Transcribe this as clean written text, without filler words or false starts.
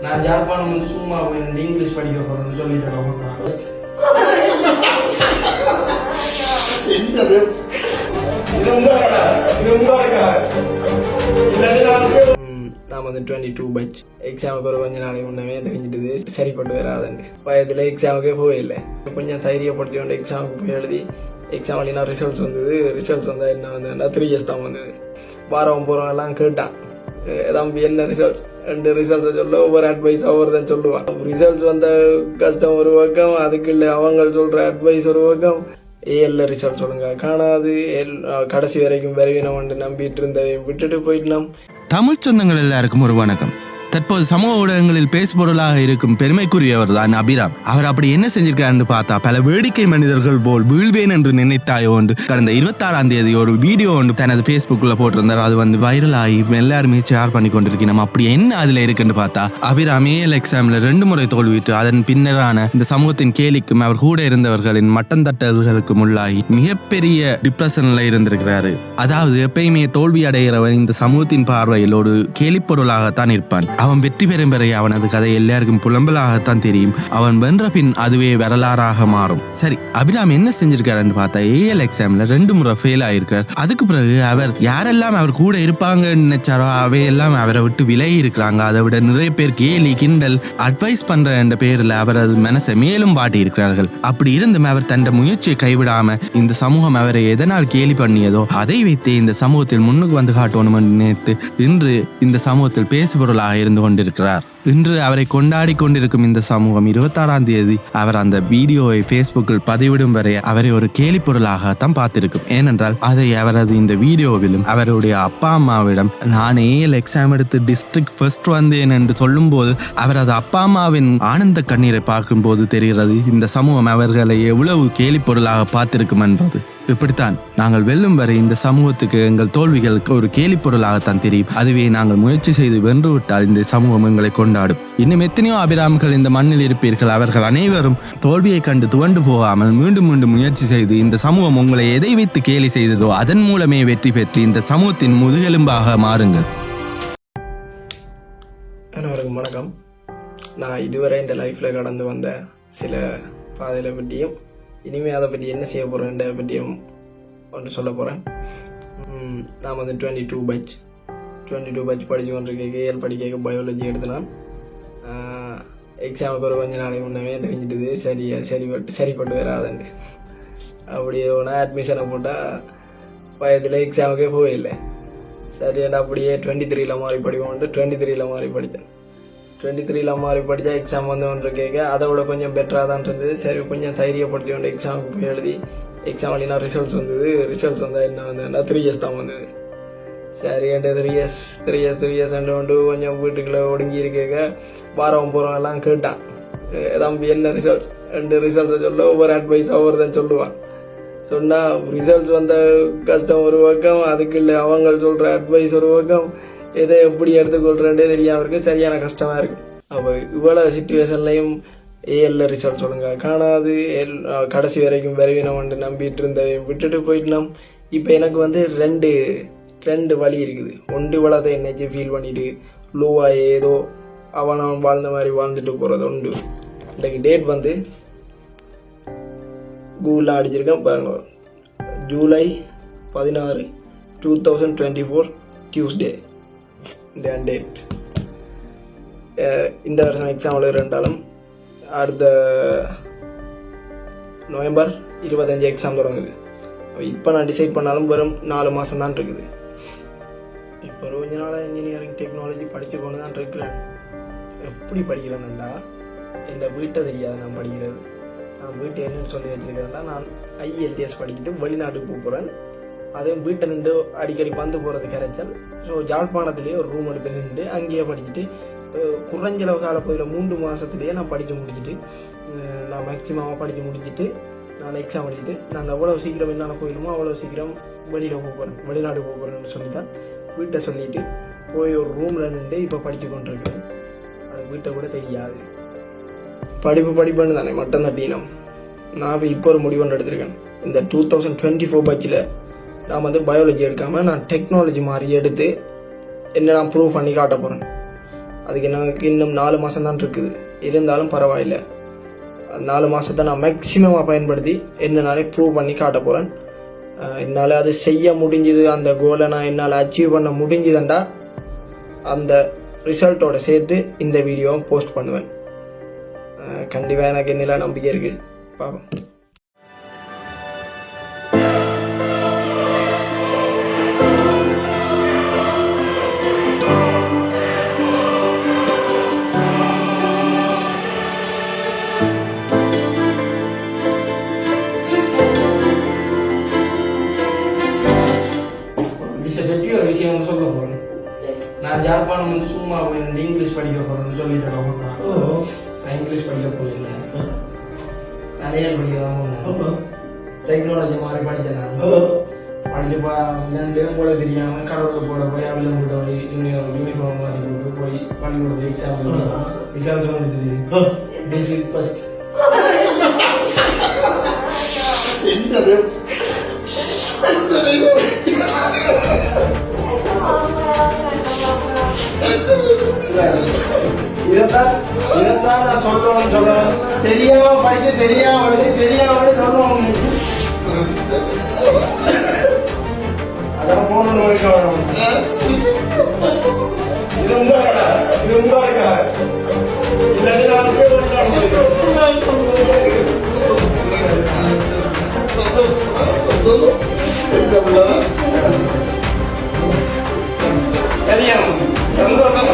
நான் ஜாப்பானம் வந்து சும்மா போய் இங்கிலீஷ் படிக்க போறேன்னு சொல்லிட்டு நான் வந்து 22 பட்ச் எக்ஸாமுக்கு ஒரு கொஞ்ச நாளைக்கு முன்னமே தெரிஞ்சிட்டு சரிப்பட்டு வராதுண்டு பயத்தில் எக்ஸாமுக்கே போயில்லை. கொஞ்சம் தைரியப்படுத்தி கொண்டு எக்ஸாமுக்கு போய் எழுதி எக்ஸாம் வழினா ரிசல்ட்ஸ் வந்தது. ரிசல்ட்ஸ் வந்தால் என்ன வந்து 3 years தான் வந்தது. வாரம் போகிறவங்க எல்லாம் கேட்டான் தம்பி என்ன ரிசல்ட்ஸ் 2 ரிசல்ட்ஸை சொல்ல ஒவ்வொரு அட்வைஸ் ஒவ்வொருதான் சொல்லுவான். ரிசல்ட்ஸ் வந்த கஷ்டம் ஒரு பக்கம், அதுக்கு இல்லை அவங்க சொல்கிற அட்வைஸ் ஒரு பக்கம். ஏஎல்ல ரிசல்ட் சொல்லுங்க காணாது கடைசி வரைக்கும் விரைவினம் வந்து நம்பிட்டு இருந்ததை விட்டுட்டு போயிட்டோம். தமிழ் சொந்தங்கள் எல்லாருக்கும் ஒரு வணக்கம். தற்போது சமூக ஊடகங்களில் பேசுபொருளாக இருக்கும் பெருமைக்குரியவர் தான் அபிராம். அவர் அப்படி என்ன செஞ்சிருக்காருன்னு பார்த்தா, பல வேடிக்கை மனிதர்கள் போல் வீழ்வேன் என்று நினைத்தாயோ ஒன்று கடந்த 26ஆம் தேதி ஒரு வீடியோ ஒன்று தனது ஃபேஸ்புக்கில் போட்டிருந்தார். அது வந்து வைரல் ஆகி எல்லாருமே ஷேர் பண்ணி கொண்டிருக்கணும். அப்படி என்ன அதில் இருக்குன்னு பார்த்தா, அபிராம் ஏஎல் எக்ஸாமில் 2 முறை தோல்விட்டு அதன் பின்னரான இந்த சமூகத்தின் கேலிக்கும் அவர் கூட இருந்தவர்களின் மட்டம் தட்டல்களுக்கும் உள்ளாகி மிகப்பெரிய டிப்ரெஷனில் இருந்திருக்கிறாரு. அதாவது எப்பயுமே தோல்வி அடைகிறவன் இந்த சமூகத்தின் பார்வையில் ஒரு கேலிப்பொருளாகத்தான் இருப்பான். அவன் வெற்றி பெறும் வரை அவனது கதை எல்லாருக்கும் புலம்பலாகத்தான் தெரியும். அவன் வென்ற பின் அதுவே வரலாறாக மாறும். சரி, அபிராம் என்ன செஞ்சிருக்காருன்னு பார்த்தா, ஏஎல் எக்ஸாம்ல 2 முறை ஃபெயில் ஆயிருக்கார். அதுக்கு பிறகு அவர் யாரெல்லாம் அவர் கூட இருப்பாங்கன்னு நினைச்சாரோ அவையெல்லாம் அவரை விட்டு விலகி இருக்கிறாங்க. அதை விட நிறைய பேர் கேலி கிண்டல் அட்வைஸ் பண்ற என்ற பேரில் அவரது மனசை மேலும் பாட்டி இருக்கிறார்கள். அப்படி இருந்தும் அவர் தன் முயற்சியை கைவிடாம இந்த சமூகம் அவரை எதனால் கேலி பண்ணியதோ அதை வைத்தே இந்த சமூகத்தில் முன்னுக்கு வந்து காட்டணும் நினைத்து இன்று இந்த சமூகத்தில் பேசுபொருளாக இருந்து கொண்டிருக்கிறார். இன்று அவரை கொண்டாடி கொண்டிருக்கும் இந்த சமூகம் 26ஆம் தேதி அவர் அந்த வீடியோவை ஃபேஸ்புக்கில் பதிவிடும் வரை அவரை ஒரு கேலி பொருளாகத்தான் பார்த்திருக்கும். ஏனென்றால் அதை அவரது இந்த வீடியோவிலும் அவருடைய அப்பா அம்மாவிடம் நான் ஏஎல் எக்ஸாம் எடுத்து டிஸ்ட்ரிக்ட் ஃபர்ஸ்ட் வந்தேன் என்று சொல்லும் போது அவரது அப்பா அம்மாவின் ஆனந்த கண்ணீரை பார்க்கும் போது தெரிகிறது இந்த சமூகம் அவர்களை எவ்வளவு கேலி பொருளாக பார்த்திருக்கும் என்பது. இப்படித்தான் நாங்கள் வெல்லும் வரை இந்த சமூகத்துக்கு எங்கள் தோல்விகளுக்கு ஒரு கேலி பொருளாகத்தான் தெரியும். அதுவே நாங்கள் முயற்சி செய்து வென்று விட்டால் இந்த சமூகம் எங்களை கொண்டாடும். இன்னும் எத்தனையோ அபிராம்கள் இந்த மண்ணில் இருப்பீர்கள். அவர்கள் அனைவரும் தோல்வியை கண்டு துவண்டு போகாமல் மீண்டும் மீண்டும் முயற்சி செய்து இந்த சமூகம் உங்களை எதை வைத்து கேலி செய்ததோ அதன் மூலமே வெற்றி பெற்று இந்த சமூகத்தின் முதுகெலும்பாக மாறுங்கள். அனைவருக்கும் வணக்கம். நான் இதுவரை இந்த லைஃப்பில் கடந்து வந்த சில பாதைகளை பற்றியும் இனிமேல் அதை பற்றி என்ன செய்ய போகிறேன்ற பற்றியும் ஒன்று சொல்ல போகிறேன். நான் வந்து 22 பட்ச் படித்து கொண்டிருக்கேன். ஏஎல் படிக்க பயாலஜி எடுத்தினான். எக்ஸாமுக்கு ஒரு கொஞ்ச நாளைக்கு முன்னமே தெரிஞ்சிட்டுது சரிப்பட்டு வராதுண்டு. அப்படியே ஒன்றா அட்மிஷனை போட்டால் பயத்தில் எக்ஸாமுக்கே போயில்லை. சரி, அப்படியே 23ல் மாறி படிப்போம்ட்டு 23ல் மாறி படித்தேன். 23ல் மாறி படித்தா எக்ஸாம் வந்து ஒன்று கேட்க அதை விட கொஞ்சம் பெட்டராக தான் இருந்தது. சரி, கொஞ்சம் தைரியப்படுத்தி கொண்டு எக்ஸாமுக்கு போய் எழுதி எக்ஸாம் வழினா ரிசல்ட்ஸ் வந்தது. ரிசல்ட்ஸ் வந்தால் என்ன வந்து 3 years தான் வந்தது. சரி, என்கிட்ட 3 years கொண்டு கொஞ்சம் வீட்டுக்குள்ளே ஒடுங்கி இருக்க வாரம் போகிறவங்கெல்லாம் கேட்டான் தம்பி என்ன ரிசல்ட்ஸ் 2 ரிசல்ட்ஸை சொல்ல ஒவ்வொரு அட்வைஸ் ஒவ்வொருதான் சொல்லுவான். சொன்னால் ரிசல்ட்ஸ் வந்த கஷ்டம் ஒரு பக்கம், அதுக்கு இல்லை அவங்க சொல்கிற அட்வைஸ் ஒரு பக்கம். எதை எப்படி எடுத்துக்கொள்றேன்டே தெரியாமல் இருக்கு. சரியான கஷ்டமாக இருக்குது. அப்போ இவ்வளோ சிச்சுவேஷன்லையும் ஏஎல்ல ரிசல்ட் சொல்லுங்க காணாது கடைசி வரைக்கும் விரைவினம் வந்து நம்பிட்டு இருந்ததை விட்டுட்டு போயிட்டோம். இப்போ எனக்கு வந்து ரெண்டு வழி இருக்குது. ஒன்று இவ்வளோதை என்னச்சு ஃபீல் பண்ணிட்டு லோவாக ஏதோ அவன் வாழ்ந்த மாதிரி வாழ்ந்துட்டு போகிறது உண்டு. இன்றைக்கு டேட் வந்து கூகுளில் அடிச்சிருக்கேன் பாருங்க, ஜூலை 16, 2024 டியூஸ்டே டேட். இந்த வருஷம் எக்ஸாம் இருந்தாலும் அடுத்த நவம்பர் 25 எக்ஸாம் தொடங்குது. இப்போ நான் டிசைட் பண்ணாலும் வெறும் 4 மாதம் தான் இருக்குது. இப்போ கொஞ்ச நாள் இன்ஜினியரிங் டெக்னாலஜி படித்து கொண்டு தான் இருக்கிறேன். எப்படி படிக்கிறேன்டா என் வீட்டை தெரியாது நான் படிக்கிறது. நான் வீட்டை என்னன்னு சொல்லி வச்சுருக்கிறேன்டா, நான் ஐஎல்டிஎஸ் படிச்சுட்டு வெளிநாட்டுக்கு போகிறேன். அதையும் வீட்டை நின்று அடிக்கடி வந்து போகிறது கிடைச்சல். ஸோ யாழ்ப்பாணத்துலேயே ஒரு ரூம் எடுத்து நின்று அங்கேயே படிச்சுட்டு குறைஞ்சளவு காலப்பகுதியில் 3 மாதத்துலேயே நான் படித்து முடிச்சுட்டு நான் மேக்சிமமாக படித்து முடிச்சுட்டு நான் எக்ஸாம் எழுதிட்டு நான் எவ்வளோ சீக்கிரம் என்னால் போயிடுமோ அவ்வளோ சீக்கிரம் வெளிநாடு போகிறேன்னு சொல்லி தான் வீட்டை சொல்லிவிட்டு போய் ஒரு ரூமில் நின்று இப்போ படித்து கொண்டிருக்கிறேன். அது வீட்டை கூட தெரியாது. படிப்புன்னு தானே மட்டும் தட்டினோம். நான் இப்போ ஒரு முடிவு ஒன்று எடுத்திருக்கேன். இந்த 2024 பட்சில் நான் வந்து பயாலஜி எடுக்காமல் நான் டெக்னாலஜி மாதிரி எடுத்து என்ன நான் ப்ரூவ் பண்ணி காட்ட போகிறேன். அதுக்கு எனக்கு இன்னும் 4 மாதம் தான் இருக்குது. இருந்தாலும் பரவாயில்லை, 4 மாதத்தை நான் மேக்சிமமாக பயன்படுத்தி என்னனாலே ப்ரூவ் பண்ணி காட்ட போகிறேன். என்னால் அது செய்ய முடிஞ்சுது, அந்த கோலை நான் என்னால் அச்சீவ் பண்ண முடிஞ்சுதுண்டா அந்த ரிசல்ட்டோட சேர்த்து இந்த வீடியோவும் போஸ்ட் பண்ணுவேன். கண்டிப்பாக எனக்கு என்னெல்லாம் நம்பிக்கை இருக்குது. பார்ப்போம். வெற்றி ஒரு விஷயம் சொல்ல போறேன். நான் ஜாப்பானம் வந்து சும்மா போய் இங்கிலீஷ் படிக்க போறேன்னு சொல்லிட்டு நான் இங்கிலீஷ் படிக்க போயிருந்தேன். நிறைய படிக்க தான் போனேன். டெக்னாலஜி மாதிரி படித்தேன். நான் படிச்சு போல தெரியாம கடவுளை போட போய் அவில போட்ட போய் யூனிஃபார்ம் மாதிரி போட்டு போய் பள்ளிக்கூடத்து எக்ஸாம் ரிசல்ட்ஸ் வந்துட்டு பேசிக் ஃபர்ஸ்ட் இதைத்தான் நான் சொல்றேன். தெரியாம படிக்க தெரியாம சொல்லுவோம். அதான் போன நோய்க்கு வரணும். இது உங்க தெரியும். சந்தோஷம்.